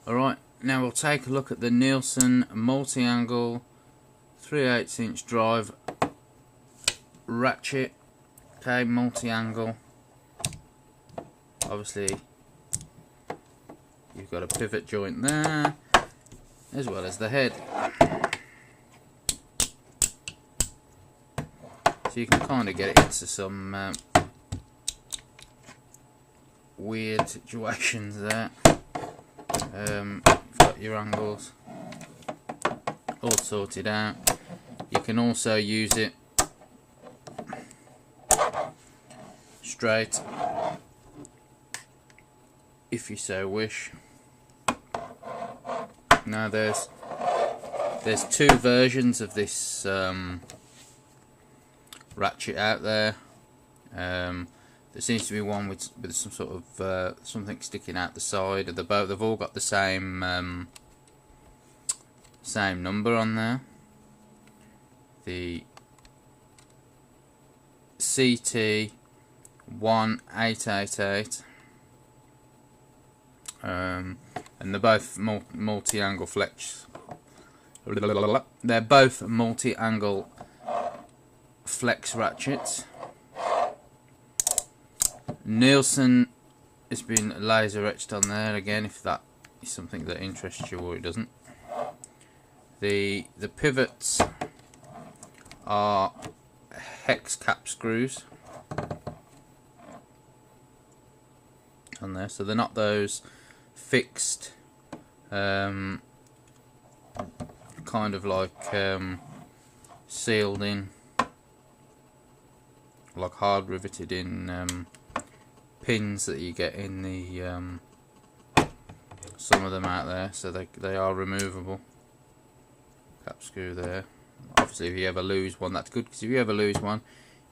Alright, now we'll take a look at the Neilsen multi-angle 3/8" drive ratchet. Okay, multi-angle. Obviously you've got a pivot joint there as well as the head, so you can kind of get it into some weird situations there. You've got your angles all sorted out. You can also use it straight if you so wish. Now there's two versions of this ratchet out there. There seems to be one with some sort of something sticking out the side of the boat. They've all got the same number on there. The CT1888, and they're both multi-angle flex. They're both multi-angle flex ratchets. Neilsen has been laser etched on there again, if that is something that interests you, or it doesn't. The pivots are hex cap screws on there, so they're not those fixed kind of like sealed in, like hard riveted in pins that you get in the some of them out there. So they are removable. Cap screw there. Obviously if you ever lose one, that's good, because if you ever lose one,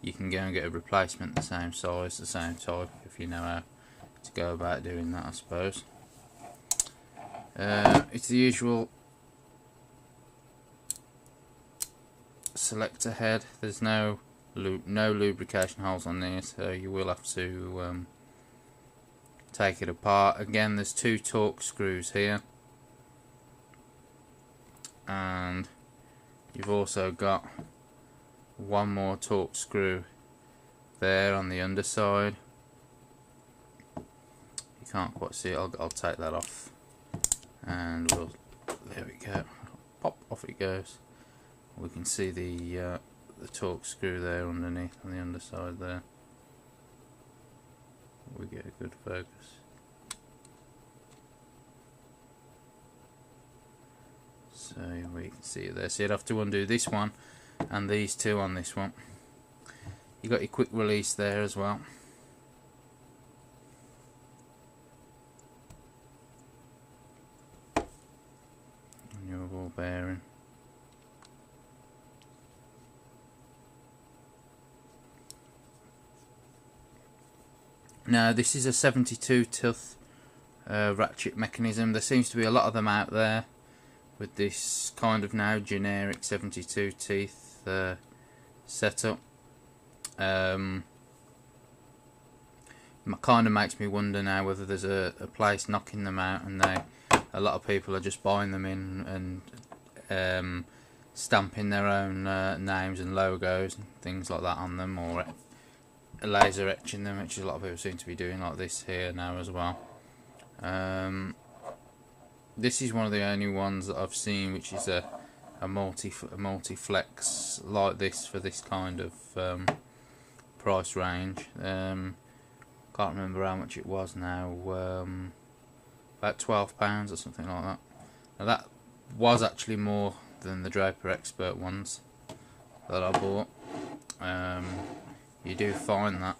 you can go and get a replacement the same size, the same type, if you know how to go about doing that, I suppose. It's the usual selector head. There's no lubrication holes on there, so you will have to take it apart. Again, there's two torque screws here, and you've also got one more torque screw there on the underside. You can't quite see it. I'll take that off, and there we go. Pop, off it goes. We can see the torque screw there underneath on the underside there. We get a good focus. So we can see it there. So you'd have to undo this one and these two on this one. You got your quick release there as well. And your ball bearing. Now this is a 72 tooth ratchet mechanism. There seems to be a lot of them out there with this kind of now generic 72 teeth setup. Kind of makes me wonder now whether there's a place knocking them out, and a lot of people are just buying them in and stamping their own names and logos and things like that on them, or laser etching them, which a lot of people seem to be doing, like this here now as well. This is one of the only ones that I've seen which is a multi-flex like this for this kind of price range. Can't remember how much it was now. About £12 or something like that. Now that was actually more than the Draper Expert ones that I bought. You do find that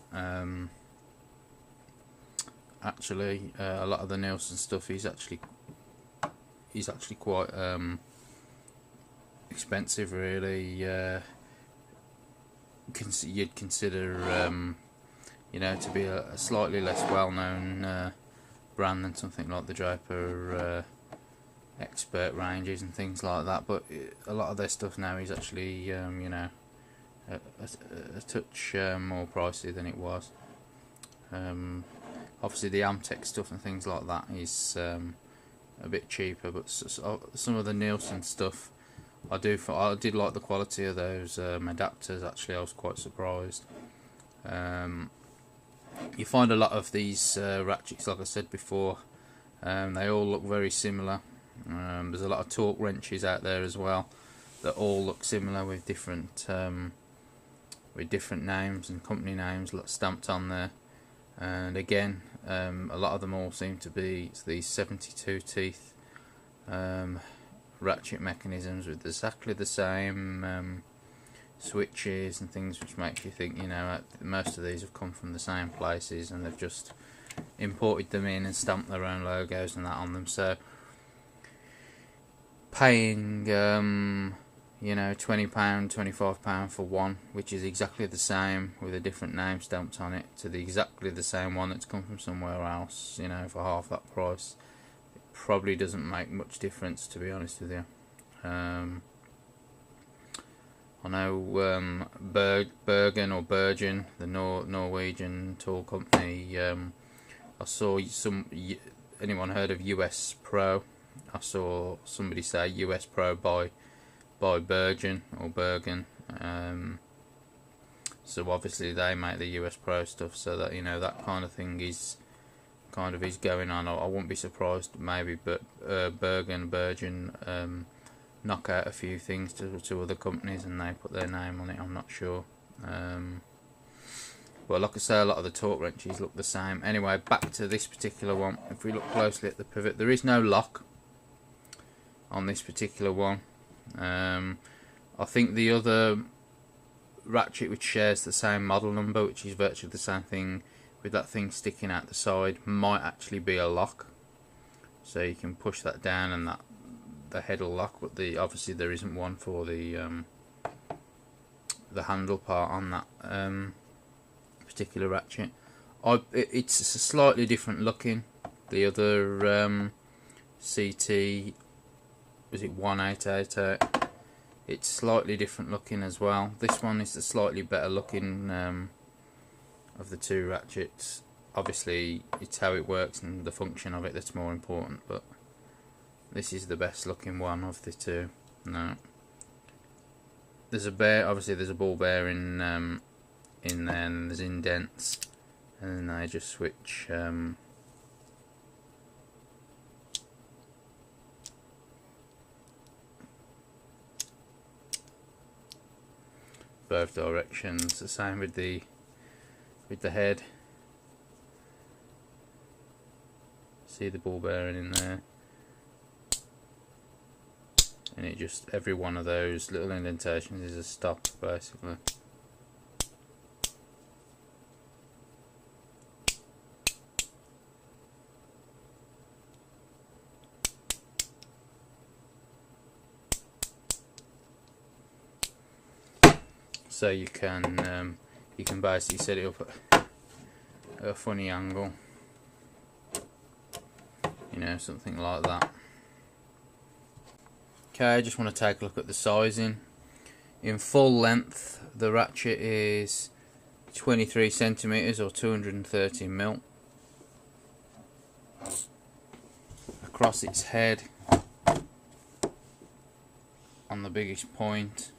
actually a lot of the Neilsen stuff is actually quite expensive, really. You'd consider you know, to be a slightly less well-known brand than something like the Draper Expert ranges and things like that. But a lot of their stuff now is actually you know, a touch more pricey than it was. Obviously the Amtech stuff and things like that is a bit cheaper, but some of the Neilsen stuff I did like the quality of those adapters. Actually, I was quite surprised. You find a lot of these ratchets, like I said before, they all look very similar. There's a lot of torque wrenches out there as well that all look similar with different names and company names stamped on there. And again, a lot of them all seem to be these 72 teeth ratchet mechanisms with exactly the same switches and things, which makes you think, you know, most of these have come from the same places and they've just imported them in and stamped their own logos and that on them. So paying you know, £20, £25 for one which is exactly the same with a different name stamped on it, to the exactly the same one that's come from somewhere else, you know, for half that price, it probably doesn't make much difference, to be honest with you. I know Bergen or Bergen, the Norwegian tool company, I saw anyone heard of US Pro? I saw somebody say US Pro by Bergen or Bergen. So obviously they make the US Pro stuff, so that, you know, that kind of thing is going on. I wouldn't be surprised maybe, but Bergen knock out a few things to other companies and they put their name on it. I'm not sure. But like I say, a lot of the torque wrenches look the same. Anyway, back to this particular one. If we look closely at the pivot, there is no lock on this particular one. I think the other ratchet, which shares the same model number, which is virtually the same thing with that thing sticking out the side, might actually be a lock. So you can push that down and the head will lock, but obviously there isn't one for the handle part on that particular ratchet. It's slightly different looking. The other CT, was it 1888? It's slightly different looking as well. This one is the slightly better looking of the two ratchets. Obviously it's how it works and the function of it that's more important, but this is the best looking one of the two. No, there's obviously there's a ball bearing in there, and there's indents, and then they just switch both directions. The same with the head. See the ball bearing in there, and it just, every one of those little indentations is a stop basically. So you can basically set it up at a funny angle, you know, something like that. Okay, I just want to take a look at the sizing. In full length, the ratchet is 23 centimeters or 230 mil. Across its head, on the biggest point,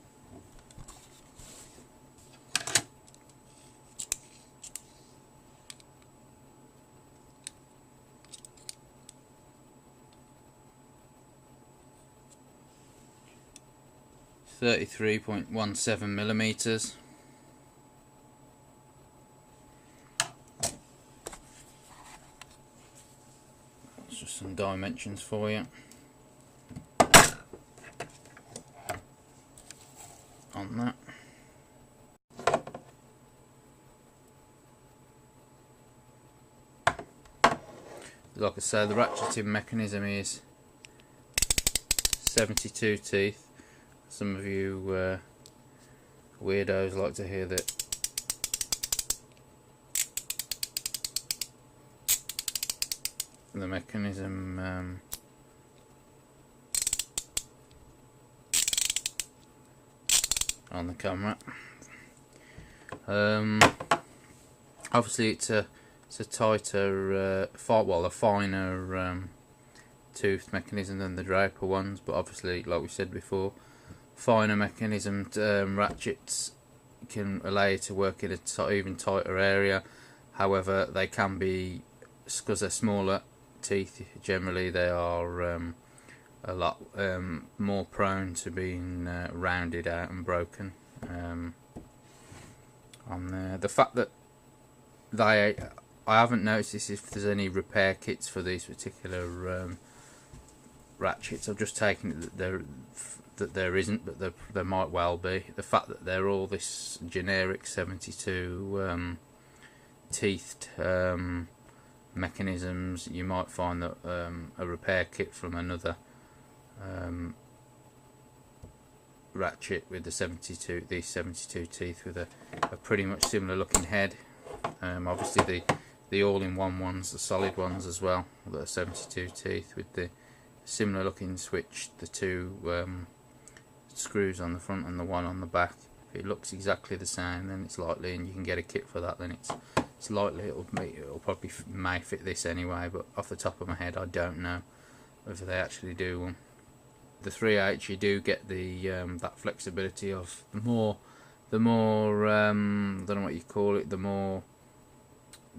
.17 millimeters. That's just some dimensions for you on that. Like I say, the ratcheting mechanism is 72 teeth. Some of you weirdos like to hear that the mechanism on the camera. Obviously it's a tighter, a finer toothed mechanism than the Draper ones, but obviously, like we said before, finer mechanismed ratchets can allow you to work in a even tighter area. However, they can be, because they're smaller teeth, generally they are a lot more prone to being rounded out and broken. On there, the fact that I haven't noticed if there's any repair kits for these particular ratchets. I've just taken it that there isn't, but there might well be. The fact that they're all this generic 72 teethed mechanisms, you might find that a repair kit from another ratchet with these 72 teeth with a pretty much similar looking head. Obviously the all-in-one ones, the solid ones as well, that are 72 teeth with the similar looking switch, the two screws on the front and the one on the back. If it looks exactly the same, then it's likely, and you can get a kit for that, then it's likely it'll probably may fit this anyway, but off the top of my head I don't know whether they actually do one. The 3H, you do get the that flexibility of the more I don't know what you call it, the more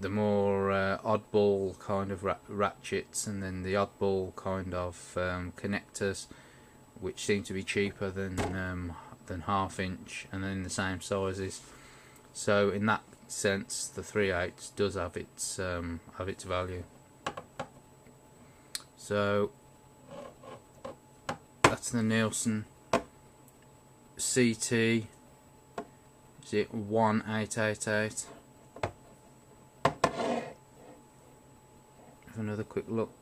oddball kind of ratchets, and then the oddball kind of connectors, which seem to be cheaper than 1/2 inch, and then the same sizes. So in that sense, the 3/8 does have its value. So that's the Neilsen CT1888. Have another quick look.